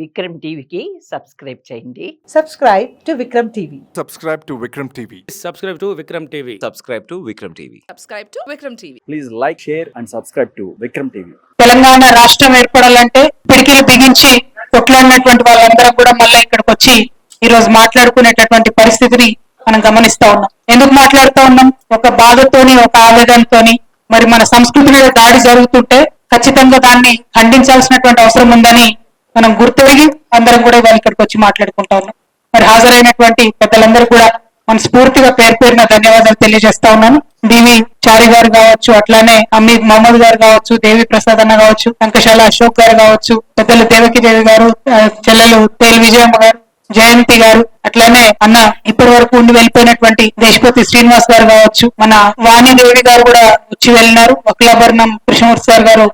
విక్రమ్ టీవీకి సబ్స్క్రైబ్ చేయండి. Subscribe to Vikram TV. Subscribe to Vikram TV. Subscribe to Vikram TV. Subscribe to Vikram TV. Subscribe to Vikram TV. Please like, share and subscribe to Vikram TV. Telangana రాష్ట్రం ఏర్పడాలంటే పిడికిలు బిగించి కొట్లాడినటువంటి వాళ్ళందరూ కూడా మళ్ళీ ఇక్కడికి వచ్చి ఈ రోజు మాట్లాడుకునేటటువంటి పరిస్థితిని మనం గమనిస్తా ఉన్నాం. ఎందుకు మాట్లాడుతూ ఉన్నాం? ఒక బాధతోని, ఒక ఆవేదనతోని, మరి మన సంస్కృతి మీద దాడి జరుగుతుంటే ఖచ్చితంగా దాన్ని ఖండించాల్సినటువంటి అవసరం ఉందని మనం గుర్తెరిగి అందరం కూడా ఇవాళ ఇక్కడికి వచ్చి మాట్లాడుకుంటా ఉన్నాం. మరి హాజరైనటువంటి పెద్దలందరూ కూడా మనస్ఫూర్తిగా పేరు పేరున ధన్యవాదాలు తెలియజేస్తా ఉన్నాను. డివి చారి గారు కావచ్చు, అట్లానే అమీద్ మహమ్మద్ గారు కావచ్చు, దేవి ప్రసాద్ అన్న కావచ్చు, టంకశాల అశోక్ గారు కావచ్చు, పెద్దలు దేవకి దేవి గారు, చెల్లెలు తేల్ విజయమ్మ గారు, జయంతి గారు, అట్లానే అన్న ఇప్పటి వరకు ఉండి వెళ్ళిపోయినటువంటి దేశపతి శ్రీనివాస్ గారు కావచ్చు, మన వాణిదేవి గారు కూడా వచ్చి వెళ్ళినారు. వక్లాభరణం కృష్ణమూర్తి సార్ గారు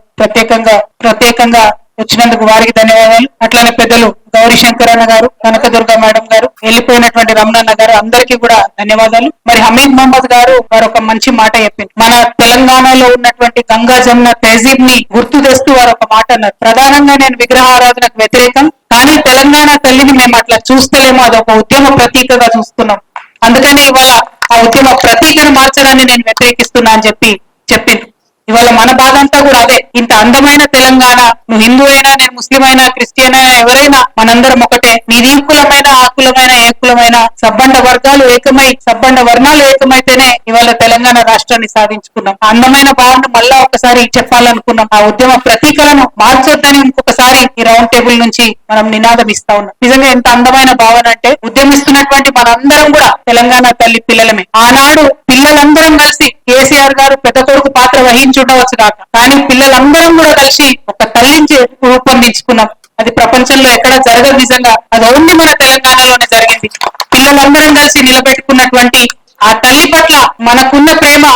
ప్రత్యేకంగా వచ్చినందుకు వారికి ధన్యవాదాలు. అట్లానే పెద్దలు గౌరీ శంకర్ అన్న గారు, కనకదుర్గ మేడం గారు, వెళ్ళిపోయినటువంటి రమణన్న గారు, అందరికీ కూడా ధన్యవాదాలు. మరి హమీద్ మహమ్మద్ గారు వారు ఒక మంచి మాట చెప్పింది. మన తెలంగాణలో ఉన్నటువంటి గంగా జమున తహజీబ్ ని గుర్తు తెస్తూ వారు ఒక మాట అన్నారు. ప్రధానంగా నేను విగ్రహారాధనకు వ్యతిరేకం, కానీ తెలంగాణ తల్లిని మేము అట్లా చూస్తలేమో, అదొక ఉద్యమ ప్రతీకగా చూస్తున్నాం. అందుకని ఇవాళ ఆ ఉద్యమ ప్రతీకను మార్చడాన్ని నేను వ్యతిరేకిస్తున్నా అని చెప్పింది. ఇవాళ మన బాధ అంతా కూడా అదే. ఇంత అందమైన తెలంగాణ, నువ్వు హిందూ అయినా, నేను ముస్లిం అయినా, క్రిస్టియన్ అయినా, ఎవరైనా మనందరం ఒకటే. నీది ఈ కులమైన, ఆ కులమైన, ఏ కులమైన, సబ్బండ వర్గాలు ఏకమై, సబ్బండ వర్ణాలు ఏకమైతేనే ఇవాళ తెలంగాణ రాష్ట్రాన్ని సాధించుకున్నాం. అందమైన భావన మళ్ళా ఒకసారి చెప్పాలనుకున్నాం. ఆ ఉద్యమ ప్రతీకలను మార్చొద్దని ఇంకొకసారి ఈ రౌండ్ టేబుల్ నుంచి మనం నినాదం ఇస్తా ఉన్నాం. నిజంగా ఎంత అందమైన భావన అంటే, ఉద్యమిస్తున్నటువంటి మనందరం కూడా తెలంగాణ తల్లి పిల్లలమే. ఆనాడు పిల్లలందరం కలిసి కేసీఆర్ గారు పెద్ద కొడుకు పాత్ర వహించుండవచ్చు కాక, కానీ పిల్లలందరం కూడా కలిసి ఒక తల్లిని రూపొందించుకున్నాం. అది ప్రపంచంలో ఎక్కడ జరగదు. నిజంగా అది ఓన్లీ మన తెలంగాణలోనే జరిగింది. పిల్లలందరం కలిసి నిలబెట్టుకున్నటువంటి ఆ తల్లి పట్ల మనకున్న ప్రేమ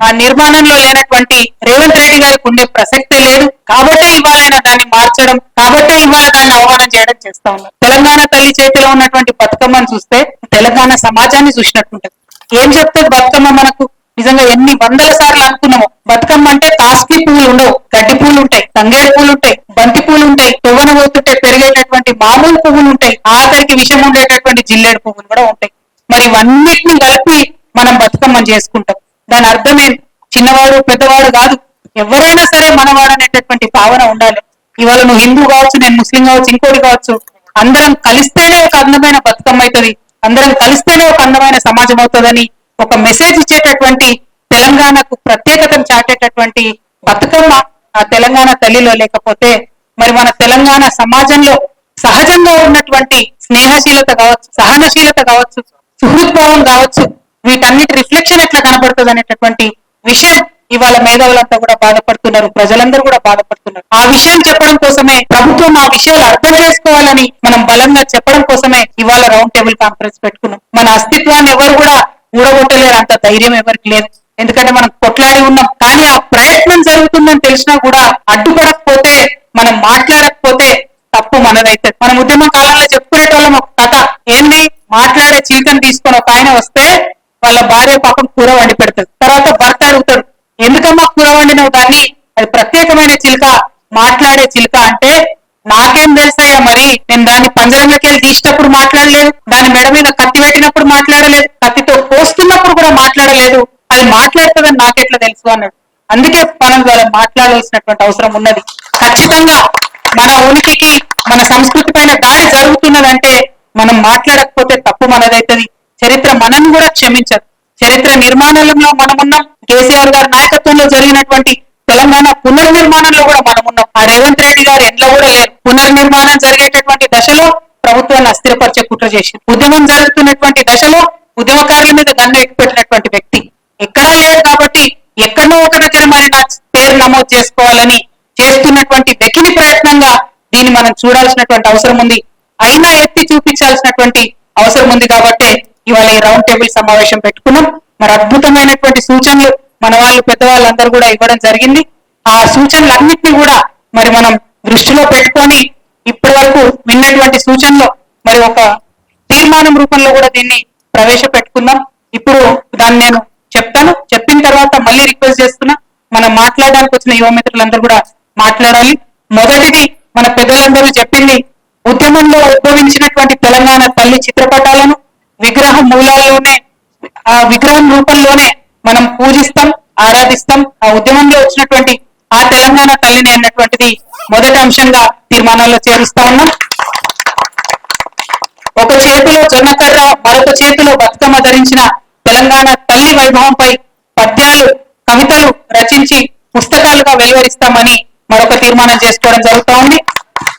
ఆ నిర్మాణంలో లేనటువంటి రేవంత్ రెడ్డి గారికి ఉండే ప్రసక్తే లేదు. కాబట్టే ఇవాళ దాన్ని మార్చడం, కాబట్టే ఇవాళ దాన్ని ఆహ్వానం చేయడం చేస్తా ఉన్నాం. తెలంగాణ తల్లి చేతిలో ఉన్నటువంటి బతుకమ్మను చూస్తే తెలంగాణ సమాజాన్ని చూసినట్టుంటది. ఏం చెప్తుంది బతుకమ్మ మనకు? నిజంగా ఎన్ని వందల సార్లు అనుకున్నాము, బతుకమ్మ అంటే కాస్ట్లీ పువ్వులు ఉండవు, గడ్డి పూలు ఉంటాయి, తంగేడు పూలు ఉంటాయి, బంతి పూలు ఉంటాయి, తొవ్వన పోతుంటే పెరిగేటటువంటి మామూలు పువ్వులు ఉంటాయి, ఆఖరికి విషం ఉండేటటువంటి జిల్లేడు పువ్వులు కూడా ఉంటాయి. మరి ఇవన్నిటిని కలిపి మనం బతుకమ్మని చేసుకుంటాం. దాని అర్థం ఏంటి? చిన్నవాడు పెద్దవాడు కాదు, ఎవరైనా సరే మనవాడు అనేటటువంటి భావన ఉండాలి. ఇవాళ నువ్వు హిందూ కావచ్చు, నేను ముస్లిం కావచ్చు, ఇంకోటి కావచ్చు, అందరం కలిస్తేనే ఒక అందమైన బతుకమ్మ అవుతుంది, అందరం కలిస్తేనే ఒక అందమైన సమాజం అవుతుందని ఒక మెసేజ్ ఇచ్చేటటువంటి, తెలంగాణకు ప్రత్యేకతను చాటేటటువంటి బతుకమ్మ ఆ తెలంగాణ తల్లిలో లేకపోతే మరి మన తెలంగాణ సమాజంలో సహజంగా ఉన్నటువంటి స్నేహశీలత కావచ్చు, సహనశీలత కావచ్చు, సుహృద్భావం కావచ్చు, వీటన్నిటి రిఫ్లెక్షన్ ఎట్లా కనబడుతుంది అనేటటువంటి విషయం ఇవాళ మేధావులంతా కూడా బాధపడుతున్నారు, ప్రజలందరూ కూడా బాధపడుతున్నారు. ఆ విషయం చెప్పడం కోసమే ప్రభుత్వం ఆ విషయాలు అర్థం చేసుకోవాలని మనం బలంగా చెప్పడం కోసమే ఇవాళ రౌండ్ టేబుల్ కాన్ఫరెన్స్ పెట్టుకున్నాం. మన అస్తిత్వాన్ని ఎవరు కూడా ఊడగొట్టలేరు, అంత ధైర్యం ఎవరికి లేదు. ఎందుకంటే మనం కొట్లాడి ఉన్నాం. కానీ ఆ ప్రయత్నం జరుగుతుందని తెలిసినా కూడా అడ్డుపడకపోతే, మనం మాట్లాడకపోతే తప్పు మనదైతే. మనం ఉద్యమ కాలంలో చెప్పుకునేటోళ్ళం ఒక కథ. ఏంటి? మాట్లాడే చీకని తీసుకొని ఒక ఆయన వస్తే వాళ్ళ భార్య పాపం కూర వండి పెడతాడు. తర్వాత భర్త అడుగుతాడు, ఎందుకమ్మా కూర వండినవు? దాన్ని అది ప్రత్యేకమైన చిలుక, మాట్లాడే చిలుక అంటే నాకేం తెలుసాయా, మరి నేను దాన్ని పంజరంలోకి వెళ్ళి తీసేటప్పుడు మాట్లాడలేదు, దాని మెడ మీద కత్తి పెట్టినప్పుడు మాట్లాడలేదు, కత్తితో కోస్తున్నప్పుడు కూడా మాట్లాడలేదు, అది మాట్లాడుతుందని నాకెట్లా తెలుసు అన్నాడు. అందుకే మనం వాళ్ళ మాట్లాడాల్సినటువంటి అవసరం ఉన్నది. ఖచ్చితంగా మన ఉనికికి, మన సంస్కృతి పైన దాడి జరుగుతున్నదంటే మనం మాట్లాడకపోతే తప్పు మనదైతుంది. చరిత్ర మనం కూడా క్షమించదు. చరిత్ర నిర్మాణంలో మనమున్నాం. కేసీఆర్ గారి నాయకత్వంలో జరిగినటువంటి తెలంగాణ పునర్నిర్మాణంలో కూడా మనమున్నాం. ఆ రేవంత్ రెడ్డి గారు ఎండ్లో కూడా లేరు. పునర్నిర్మాణం జరిగేటటువంటి దశలో ప్రభుత్వాన్ని అస్థిరపరిచే కుట్ర చేసింది. ఉద్యమం జరుగుతున్నటువంటి దశలో ఉద్యమకారుల మీద గన్ను ఎక్కుపెట్టినటువంటి వ్యక్తి ఎక్కడా లేరు. కాబట్టి ఎక్కడో ఒక దగ్గర మరి నా పేరు నమోదు చేసుకోవాలని చేస్తున్నటువంటి వెకిలి ప్రయత్నంగా దీన్ని మనం చూడాల్సినటువంటి అవసరం ఉంది. అయినా ఎత్తి చూపించాల్సినటువంటి అవసరం ఉంది. కాబట్టి ఇవాళ ఈ రౌండ్ టేబుల్ సమావేశం పెట్టుకున్నాం. మరి అద్భుతమైనటువంటి సూచనలు మన వాళ్ళు పెద్దవాళ్ళందరూ కూడా ఇవ్వడం జరిగింది. ఆ సూచనలన్నింటినీ కూడా మరి మనం దృష్టిలో పెట్టుకొని ఇప్పటి వరకు విన్నటువంటి సూచనలో మరి ఒక తీర్మానం రూపంలో కూడా దీన్ని ప్రవేశపెట్టుకుందాం. ఇప్పుడు దాన్ని నేను చెప్తాను. చెప్పిన తర్వాత మళ్ళీ రిక్వెస్ట్ చేస్తున్నా, మనం మాట్లాడడానికి వచ్చిన యువ మిత్రులందరూ కూడా మాట్లాడాలి. మొదటిది మన పెద్దలందరూ చెప్పింది ఉద్యమంలో ఉద్భవించినటువంటి తెలంగాణ తల్లి చిత్రపటాలను విగ్రహ మూలాల్లోనే ఆ విగ్రహం రూపంలోనే మనం పూజిస్తాం, ఆరాధిస్తాం. ఆ ఉద్యమంలో వచ్చినటువంటి ఆ తెలంగాణ తల్లిని అన్నటువంటిది మొదటి అంశంగా తీర్మానాల్లో చేరుస్తా ఉన్నాం. ఒక చేతిలో జొన్నకర్ర, మరొక చేతిలో బతుకమ్మ ధరించిన తెలంగాణ తల్లి వైభవంపై పద్యాలు, కవితలు రచించి పుస్తకాలుగా వెలువరిస్తామని మరొక తీర్మానం చేసుకోవడం జరుగుతూ ఉంది.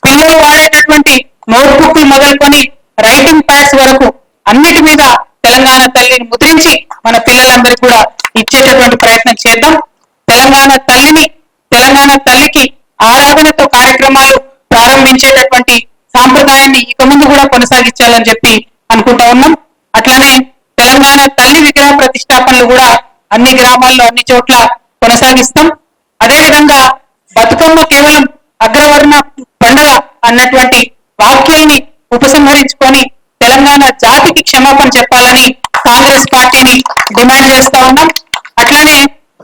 పిల్లలు వాడేటటువంటి నోట్బుక్లు మొదలుకొని రైటింగ్ ప్యాడ్స్ వరకు అన్నిటి మీద తెలంగాణ తల్లిని ముద్రించి మన పిల్లలందరికీ కూడా ఇచ్చేటటువంటి ప్రయత్నం చేద్దాం. తెలంగాణ తల్లికి ఆరాధనతో కార్యక్రమాలు ప్రారంభించేటటువంటి సాంప్రదాయాన్ని ఇక ముందు కూడా కొనసాగించాలని చెప్పి అనుకుంటా ఉన్నాం. అట్లానే తెలంగాణ తల్లి విగ్రహ ప్రతిష్టాపనలు కూడా అన్ని గ్రామాల్లో అన్ని చోట్ల కొనసాగిస్తాం. అదేవిధంగా బతుకమ్మ కేవలం అగ్రవర్ణ పండుగ అన్నటువంటి వాక్యాన్ని ఉపసంహరించుకొని తెలంగాణ జాతికి క్షమాపణ చెప్పాలని కాంగ్రెస్ పార్టీని డిమాండ్ చేస్తా ఉన్నాం. అట్లానే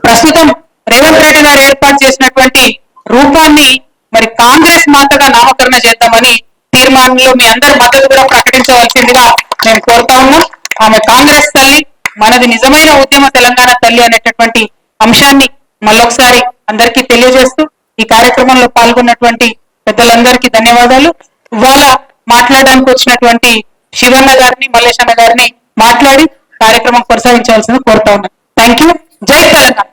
ప్రస్తుతం రేవంత్ రెడ్డి గారు ఏర్పాటు చేసినటువంటి రూపాన్ని మరి కాంగ్రెస్ మాతగా నామకరణ చేద్దామని తీర్మానంలో మీ అందరి మద్దతు కూడా ప్రకటించవలసిందిగా మేము కోరుతా ఉన్నాం. ఆమె కాంగ్రెస్ తల్లి, మనది నిజమైన ఉద్యమ తెలంగాణ తల్లి అనేటటువంటి అంశాన్ని మళ్ళొకసారి అందరికీ తెలియజేస్తూ ఈ కార్యక్రమంలో పాల్గొన్నటువంటి పెద్దలందరికీ ధన్యవాదాలు. ఇవాళ మాట్లాడడానికి వచ్చినటువంటి శివన్న గారిని, మల్లేశన్న గారిని మాట్లాడి కార్యక్రమం కొనసాగించవలసింది కోరుతా ఉన్నాను. Thank you. జై తెలంగాణ.